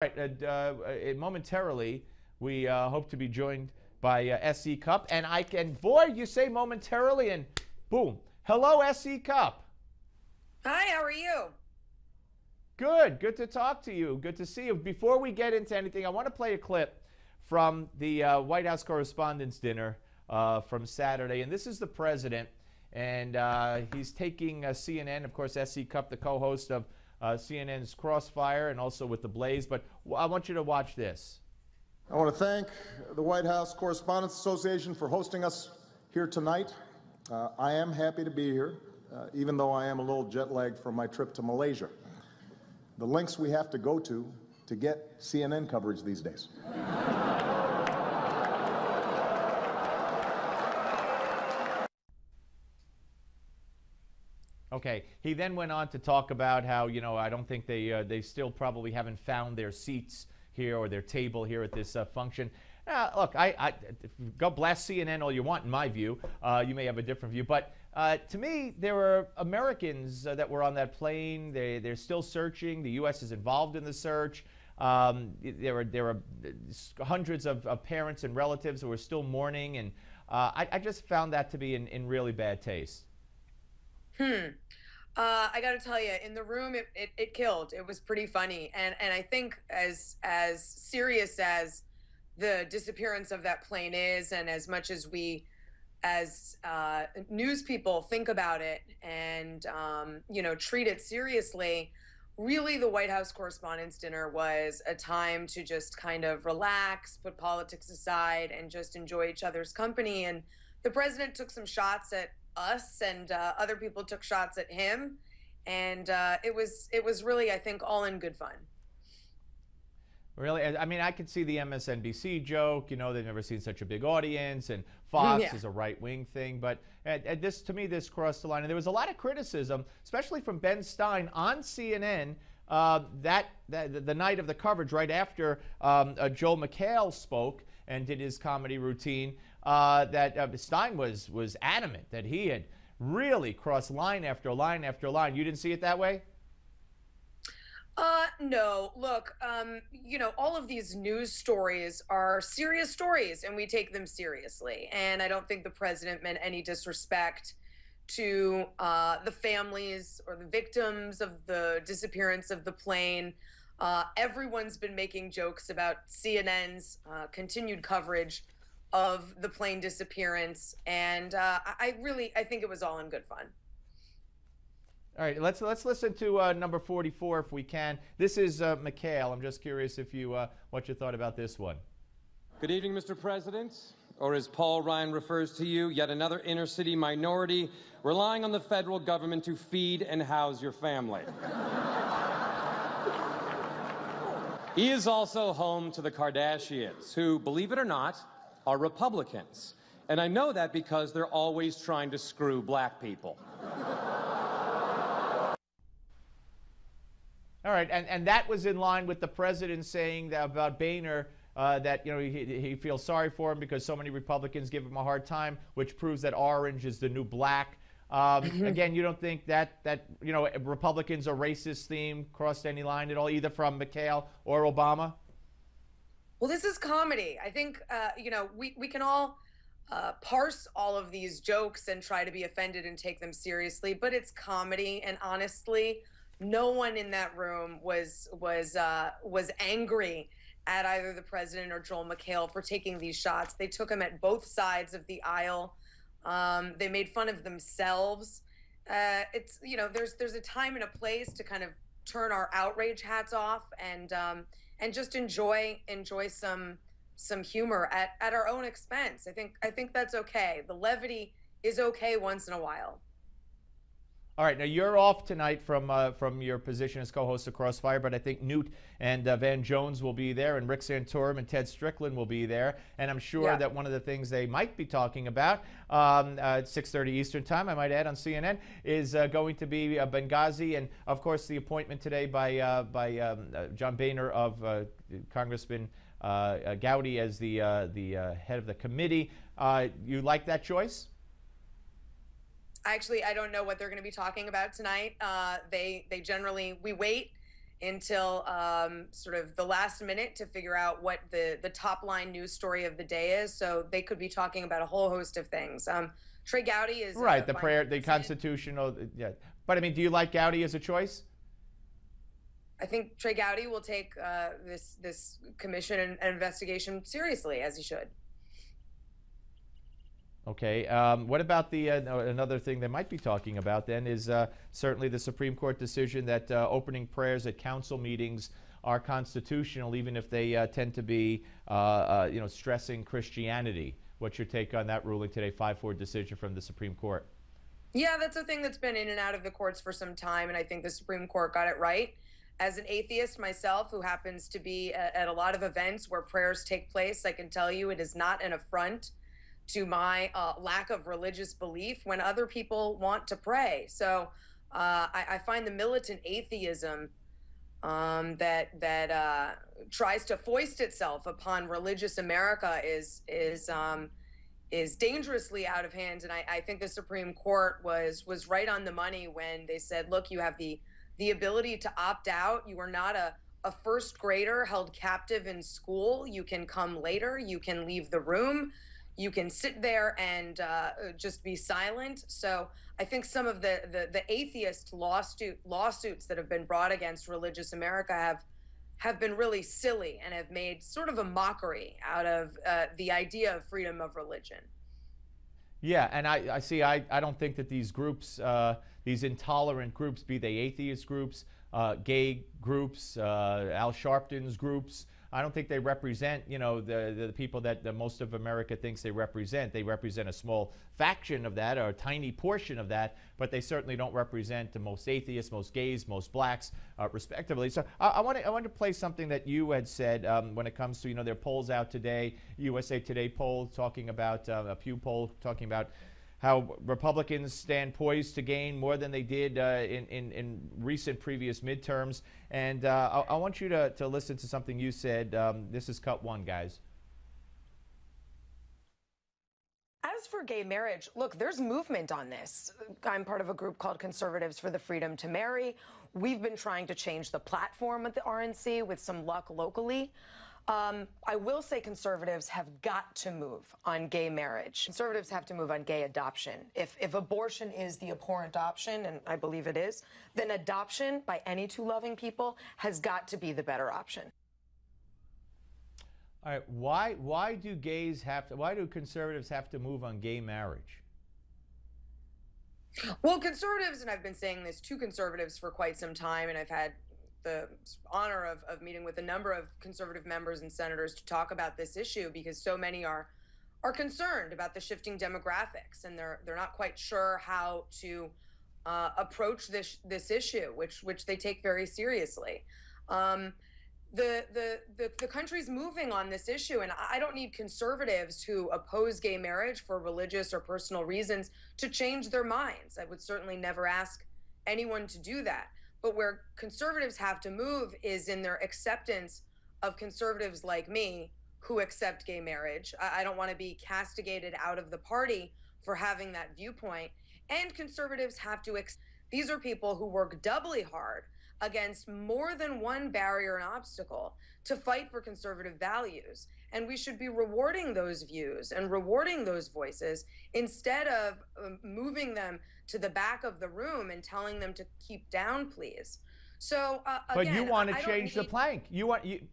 Right, momentarily, we hope to be joined by S.E. Cupp. And boy, you say momentarily, and boom. Hello, S.E. Cupp. Hi, how are you? Good to talk to you. Good to see you. Before we get into anything, I want to play a clip from the White House Correspondents' Dinner from Saturday. And this is the president, and he's taking CNN, of course, S.E. Cupp, the co-host of CNN's Crossfire and also with The Blaze. But I want you to watch this. I want to thank the White House Correspondents Association for hosting us here tonight. I am happy to be here, even though I am a little jet-lagged from my trip to Malaysia. The lengths we have to go to get CNN coverage these days. Okay. He then went on to talk about how, I don't think they still probably haven't found their seats here or their table here at this function. Look, go blast CNN all you want, in my view. You may have a different view. But to me, there were Americans that were on that plane. They're still searching. The U.S. is involved in the search. There were hundreds of parents and relatives who were still mourning. And I just found that to be in really bad taste. I got to tell you, in the room, it killed. It was pretty funny, and I think as serious as the disappearance of that plane is, and as much as we, as news people, think about it and treat it seriously, really, the White House Correspondents' Dinner was a time to just kind of relax, put politics aside, and just enjoy each other's company. And the president took some shots at us, and other people took shots at him, and it was really, I think, all in good fun. Really? I mean, I could see the MSNBC joke, they've never seen such a big audience, and Fox is a right-wing thing, but to me, this crossed the line. And there was a lot of criticism, especially from Ben Stein on CNN, the night of the coverage, right after Joel McHale spoke and did his comedy routine, that Stein was adamant that he had really crossed line after line after line. You didn't see it that way? No. Look, all of these news stories are serious stories, and we take them seriously. And I don't think the president meant any disrespect to the families or the victims of the disappearance of the plane. Everyone's been making jokes about CNN's continued coverage of the plane disappearance, and I think it was all in good fun. All right, let's listen to number 44 if we can. This is McHale. I'm just curious if what you thought about this one. Good evening, Mr. President, or as Paul Ryan refers to you, yet another inner city minority relying on the federal government to feed and house your family. He is also home to the Kardashians, who, believe it or not, are Republicans. And I know that because they're always trying to screw black people. All right, and that was in line with the president saying that about Boehner, that he feels sorry for him because so many Republicans give him a hard time, which proves that orange is the new black. Again, you don't think that Republicans are racist theme crossed any line at all, either from McHale or Obama? Well, this is comedy. I think we can all parse all of these jokes and try to be offended and take them seriously, but it's comedy, and honestly, no one in that room was angry at either the president or Joel McHale for taking these shots. They took them at both sides of the aisle. They made fun of themselves. It's there's a time and a place to kind of turn our outrage hats off and just enjoy some humor at our own expense. I think that's okay. The levity is okay once in a while. All right, now you're off tonight from your position as co-host of Crossfire, but I think Newt and Van Jones will be there, and Rick Santorum and Ted Strickland will be there, and I'm sure that one of the things they might be talking about at 6:30 Eastern Time, I might add, on CNN, is going to be Benghazi, and of course the appointment today by John Boehner of Congressman Gowdy as the head of the committee. You like that choice? Actually, I don't know what they're going to be talking about tonight. They generally, we wait until sort of the last minute to figure out what the top line news story of the day is. So they could be talking about a whole host of things. Trey Gowdy is right. The prayer, the constitutional. Yeah, but I mean, do you like Gowdy as a choice? I think Trey Gowdy will take this commission and investigation seriously, as he should. Okay. What about the another thing they might be talking about then is certainly the Supreme Court decision that opening prayers at council meetings are constitutional, even if they tend to be, stressing Christianity. What's your take on that ruling today, 5-4 decision from the Supreme Court? Yeah, that's a thing that's been in and out of the courts for some time, and I think the Supreme Court got it right. As an atheist myself, who happens to be at a lot of events where prayers take place, I can tell you it is not an affront to my lack of religious belief when other people want to pray. So I find the militant atheism that tries to foist itself upon religious America is dangerously out of hand. And I think the Supreme Court was right on the money when they said, look, you have the ability to opt out. You are not a first grader held captive in school. You can come later. You can leave the room. You can sit there and just be silent. So I think some of the atheist lawsuits that have been brought against religious America have been really silly and have made sort of a mockery out of the idea of freedom of religion. Yeah, and I don't think that these groups, these intolerant groups, be they atheist groups, gay groups, Al Sharpton's groups, I don't think they represent, the people that most of America thinks they represent. They represent a small faction of that, or a tiny portion of that, but they certainly don't represent the most atheists, most gays, most blacks, respectively. So I want to play something that you had said when it comes to, there are polls out today, USA Today poll talking about, a Pew poll talking about how Republicans stand poised to gain more than they did in recent previous midterms. And I want you to listen to something you said. This is cut one, guys. As for gay marriage, look, there's movement on this. I'm part of a group called Conservatives for the Freedom to Marry. We've been trying to change the platform at the RNC with some luck locally. I will say conservatives have got to move on gay marriage. Conservatives have to move on gay adoption. If abortion is the abhorrent option, and I believe it is, then adoption by any two loving people has got to be the better option. All right, why do conservatives have to move on gay marriage? Well, conservatives, and I've been saying this to conservatives for quite some time, and I've had the honor of meeting with a number of conservative members and senators to talk about this issue, because so many are concerned about the shifting demographics, and they're not quite sure how to approach this issue, which they take very seriously. The country's moving on this issue, and I don't need conservatives who oppose gay marriage for religious or personal reasons to change their minds. I would certainly never ask anyone to do that. But where conservatives have to move is in their acceptance of conservatives like me who accept gay marriage. I don't want to be castigated out of the party for having that viewpoint. And conservatives have to these are people who work doubly hard against more than one barrier and obstacle to fight for conservative values. And we should be rewarding those views and rewarding those voices instead of moving them to the back of the room and telling them to keep down, please. So but again, you want to change the plank.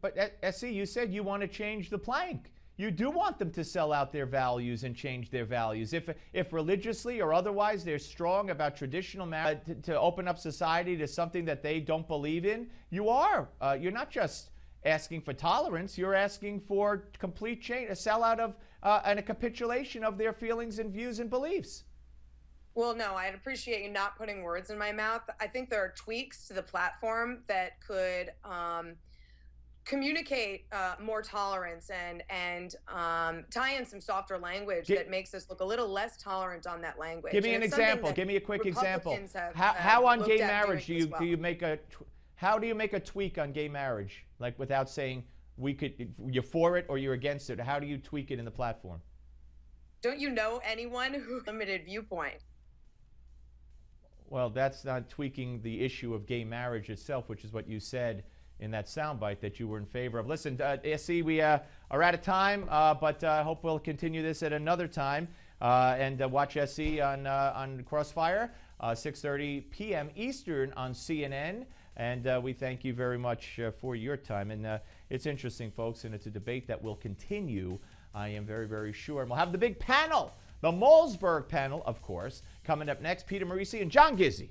But SC, you said you want to change the plank. You do want them to sell out their values and change their values. If religiously or otherwise they're strong about traditional marriage, to open up society to something that they don't believe in, you're not just asking for tolerance, you're asking for complete change, a sellout of and a capitulation of their feelings and views and beliefs. Well, no, I'd appreciate you not putting words in my mouth. I think there are tweaks to the platform that could communicate more tolerance and tie in some softer language that makes us look a little less tolerant on that language. Give me an example. Give me a quick example. How on gay marriage do you make a how do you make a tweak on gay marriage, like without saying you're for it or you're against it? How do you tweak it in the platform? Don't you know anyone who limited viewpoint? Well, that's not tweaking the issue of gay marriage itself, which is what you said in that soundbite that you were in favor of. Listen, SC, we are out of time, but I hope we'll continue this at another time. And watch SC on Crossfire, 6:30 p.m. Eastern on CNN. And we thank you very much for your time. And it's interesting, folks, and it's a debate that will continue, I am very, very sure. And we'll have the big panel, the Malsberg panel, of course, coming up next. Peter Marisi and John Gizzi.